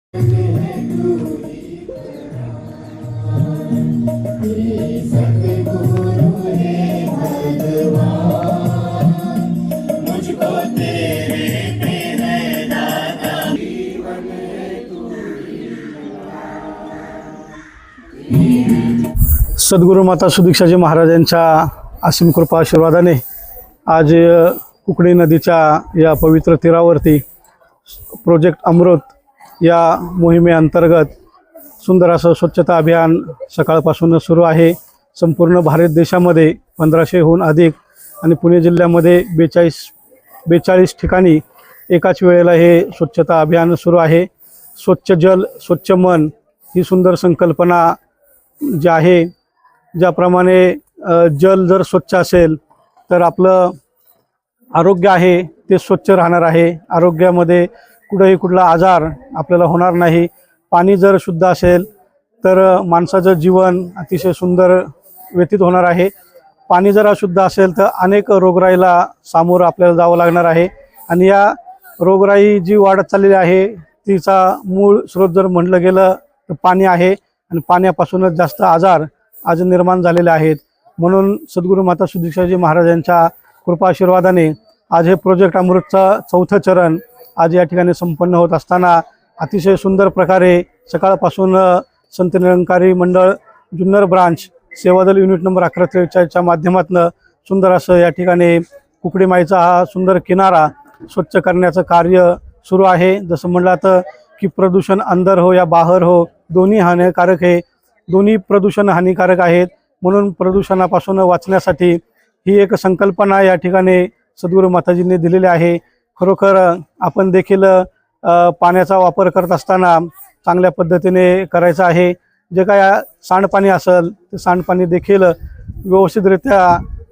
सद्गुरू माता सुदीक्षाजी महाराजांच्या असीम कृपा आशीर्वादाने आज कुकडी नदीच्या या पवित्र तीरावरती प्रोजेक्ट अमृत या मोहिमेअंतर्गत सुंदर असं स्वच्छता अभियान सकाळपासून सुरू आहे। संपूर्ण भारत देशामध्ये 1500हून अधिक आणि पुणे जिल्ह्यामध्ये 42 ठिकाणी एकाच वेळेला हे स्वच्छता अभियान सुरू आहे। स्वच्छ जल स्वच्छ मन ही सुंदर संकल्पना जी आहे, ज्याप्रमाणे जल जर स्वच्छ असेल तर आपलं आरोग्य आहे ते स्वच्छ राहणार आहे। आरोग्यामध्ये कुठला आजार आपल्याला होणार नाही। पाणी जर शुद्ध असेल तर माणसाचं जीवन अतिशय सुंदर व्यतीत होणार आहे। पाणी जर अशुद्ध असेल तर अनेक रोगराईला सामोरं आपल्याला जावं लागणार आहे आणि या रोगराई जी वाढत चाललेली आहे तिचा मूळ स्रोत जर म्हटलं गेलं तर पाणी आहे आणि पाण्यापासूनच जास्त आजार आज निर्माण झालेले आहेत। म्हणून सद्गुरू माता सुदीक्षाजी महाराजांच्या कृपा आशीर्वादाने आज हे प्रोजेक्ट अमृतचं 4थं चरण आज या ठिकाणी संपन्न होत असताना अतिशय सुंदर प्रकारे सकाळपासून Sant Nirankari Mandal Junnar branch Sevadal unit number 1143च्या माध्यमातून सुंदर असं या ठिकाणी कुकडी माईचा हा सुंदर किनारा स्वच्छ करण्याचं कार्य सुरू आहे। जसं म्हणलं तर की प्रदूषण अंदर हो या बाहेर हो दोन्ही हानिकारक आहे, दोन्ही प्रदूषण हानिकारक आहेत। म्हणून प्रदूषणापासून वाचण्यासाठी ही एक संकल्पना या ठिकाणी सद्गुरू माताजींनी दिलेली आहे। खरोखर आपण देखील पाण्याचा वापर करत असताना चांगल्या पद्धतीने करायचा आहे। जे काय सांडपाणी असेल ते सांडपाणी देखील व्यवस्थितरित्या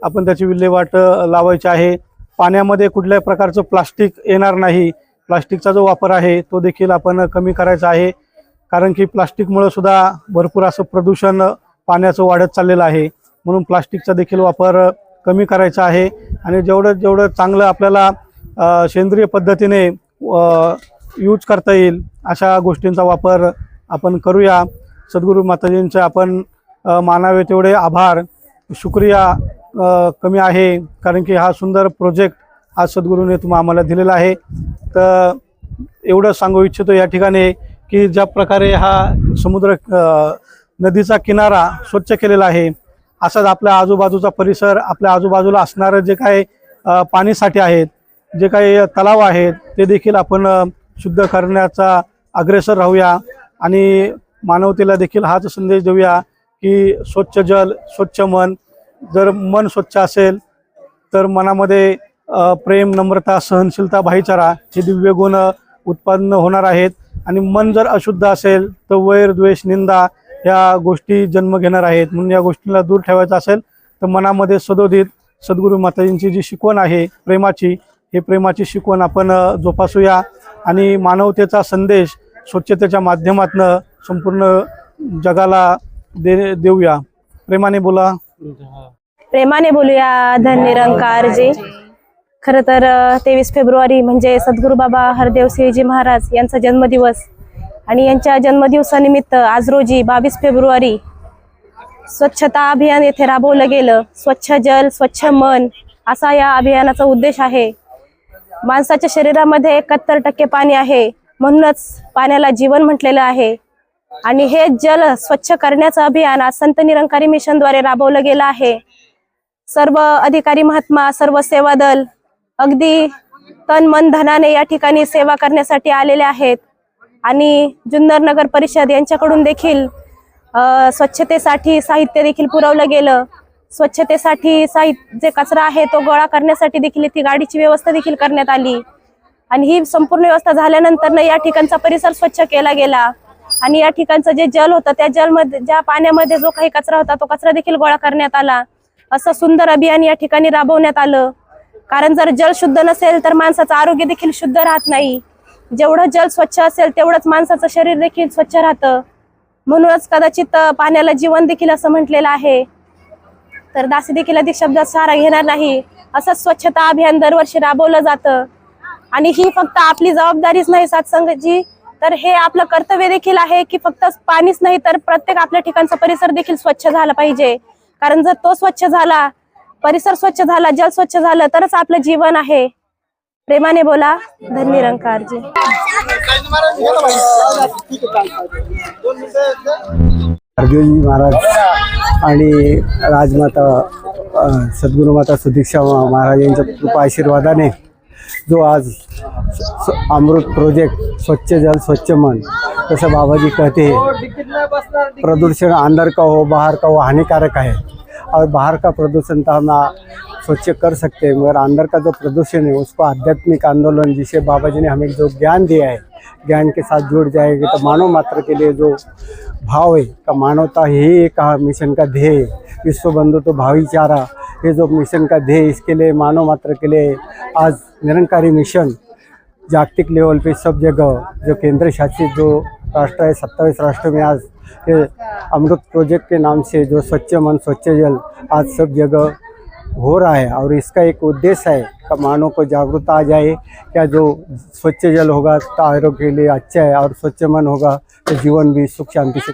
आपण त्याची विल्हेवाट लावायची आहे। पाण्यामध्ये कुठल्याही प्रकारचं प्लास्टिक येणार नाही। प्लास्टिकचा जो वापर आहे तो देखील आपण कमी करायचा आहे, कारण की प्लास्टिकमुळे सुद्धा भरपूर असं प्रदूषण पाण्याचं वाढत चाललेलं आहे। म्हणून प्लास्टिकचा देखील वापर कमी करायचा आहे आणि जेवढं चांगलं आपल्याला सेंद्रिय पद्धतीने यूज करता येईल अशा गोष्टींचा वापर आपण करूया। सद्गुरू माताजींचे आपण मानावे तेवढे आभार शुक्रिया कमी आहे, कारण की हा सुंदर प्रोजेक्ट आज सद्गुरूने आम्हाला दिलेला आहे। तर एवढं सांगू इच्छितो या ठिकाणी की ज्या प्रकारे हा समुद्र नदीचा किनारा स्वच्छ केलेला आहे, असाच आपल्या आजूबाजूचा परिसर, आपल्या आजूबाजूला असणारं जे काही पाणीसाठे आहेत, जे काही तलाव आहेत ते देखील आपण शुद्ध करण्याचा अग्रेसर राहूया आणि मानवतेला देखील हाच संदेश देऊया की स्वच्छ जल स्वच्छ मन। जर मन स्वच्छ असेल तर मनामध्ये प्रेम, नम्रता, सहनशीलता, भाईचारा हे दिव्य गुण उत्पन्न होणार आहेत आणि मन जर अशुद्ध असेल तर वैर, द्वेष, निंदा या गोष्टी जन्म घेणार आहेत। म्हणून या गोष्टीला दूर ठेवायचं असेल तर मनामध्ये सदोदित सद्गुरू माताजींची जी शिकवण आहे प्रेमाची, हे प्रेमाची शिकवण आपण जोपासूया आणि मानवतेचा संदेश स्वच्छतेच्या माध्यमातून संपूर्ण जगाला देऊया। प्रेमाने बोला, प्रेमाने बोलूया धन निरंकारजी। खरं तर 23 फेब्रुवारी म्हणजे सद्गुरू बाबा हरदेव सिंहजी महाराज यांचा जन्मदिवस आणि यांच्या जन्मदिवसानिमित्त आज रोजी 22 फेब्रुवारी स्वच्छता अभियान येथे राबवलं गेलं। स्वच्छ जल स्वच्छ मन असा या अभियानाचा उद्देश आहे। माणसाच्या शरीरामध्ये 71% पाणी आहे, म्हणूनच पाण्याला जीवन म्हटलेलं आहे आणि हे जल स्वच्छ करण्याचं अभियान आज संत निरंकारी मिशनद्वारे राबवलं गेलं आहे। सर्व अधिकारी महात्मा, सर्व सेवा दल अगदी तन मन धनाने या ठिकाणी सेवा करण्यासाठी आलेले आहेत आणि जुन्नर नगर परिषद यांच्याकडून देखील स्वच्छतेसाठी साहित्य देखील पुरवलं गेलं। स्वच्छतेसाठी जे कचरा आहे तो गोळा करण्यासाठी देखील इथे गाडीची व्यवस्था देखील करण्यात आली आणि ही संपूर्ण व्यवस्था झाल्यानंतर या ठिकाणचा परिसर स्वच्छ केला गेला आणि या ठिकाणचं जे जल होतं त्या जलमध्ये, ज्या पाण्यामध्ये जो काही कचरा होता तो कचरा देखील गोळा करण्यात आला। असं सुंदर अभियान या ठिकाणी राबवण्यात आलं, कारण जर जल शुद्ध नसेल तर माणसाचं आरोग्य देखील शुद्ध राहत नाही। जेवढं जल स्वच्छ असेल तेवढंच माणसाचं शरीर देखील स्वच्छ राहतं। म्हणूनच कदाचित पाण्याला जीवन देखील असं म्हटलेलं आहे। तर दासी देखील अधिक शब्दात सहारा घेणार नाही, असं स्वच्छता अभियान दरवर्षी राबवलं जातं आणि ही फक्त आपली जबाबदारीच नाही सत्संगाची, तर हे आपलं कर्तव्य देखील आहे की फक्त पाणीच नाही तर प्रत्येक आपल्या ठिकाणचा परिसर देखील स्वच्छ झाला पाहिजे. कारण जर तो स्वच्छ झाला, परिसर स्वच्छ झाला, जल स्वच्छ झालं तरच आपलं जीवन आहे. प्रेमाने बोला. धन निरंकारजी. हरदेवजी महाराज आणि राजमाता सद्गुरुमाता सुदीक्षा महाराज यांच्या कृपा आशीर्वादाने जो आज अमृत प्रोजेक्ट स्वच्छ जल स्वच्छ मन, जैसा बाबा जी कहते हैं प्रदूषण अंदर का हो बाहर का हो हानिकारक है, और बाहर का प्रदूषण तो हम स्वच्छ कर सकते हैं, मगर अंदर का जो प्रदूषण है उसको आध्यात्मिक आंदोलन जिसे बाबा जी ने हमें जो ज्ञान दिया है, ज्ञान के साथ जुड़ जाएंगे तो मानव मात्र के लिए जो भाव है का मानवता ही एक मिशन का ध्येय, विश्व बंधु तो भाईचारा, ये जो मिशन का ध्येय, इसके लिए मानव मात्र के लिए आज निरंकारी मिशन जागतिक लेवल पे सब जगह जो केंद्र शासित जो राष्ट्र है 27 राष्ट्रों में आज ये अमृत प्रोजेक्ट के नाम से जो स्वच्छ मन स्वच्छ जल आज सब जगह हो रहा है। और इसका एक उद्देश्य है कि मानव को जागरूकता आ जाए, क्या जो स्वच्छ जल होगा तो आरोग्य के लिए अच्छा है, और स्वच्छ मन होगा तो जीवन भी सुख शांति से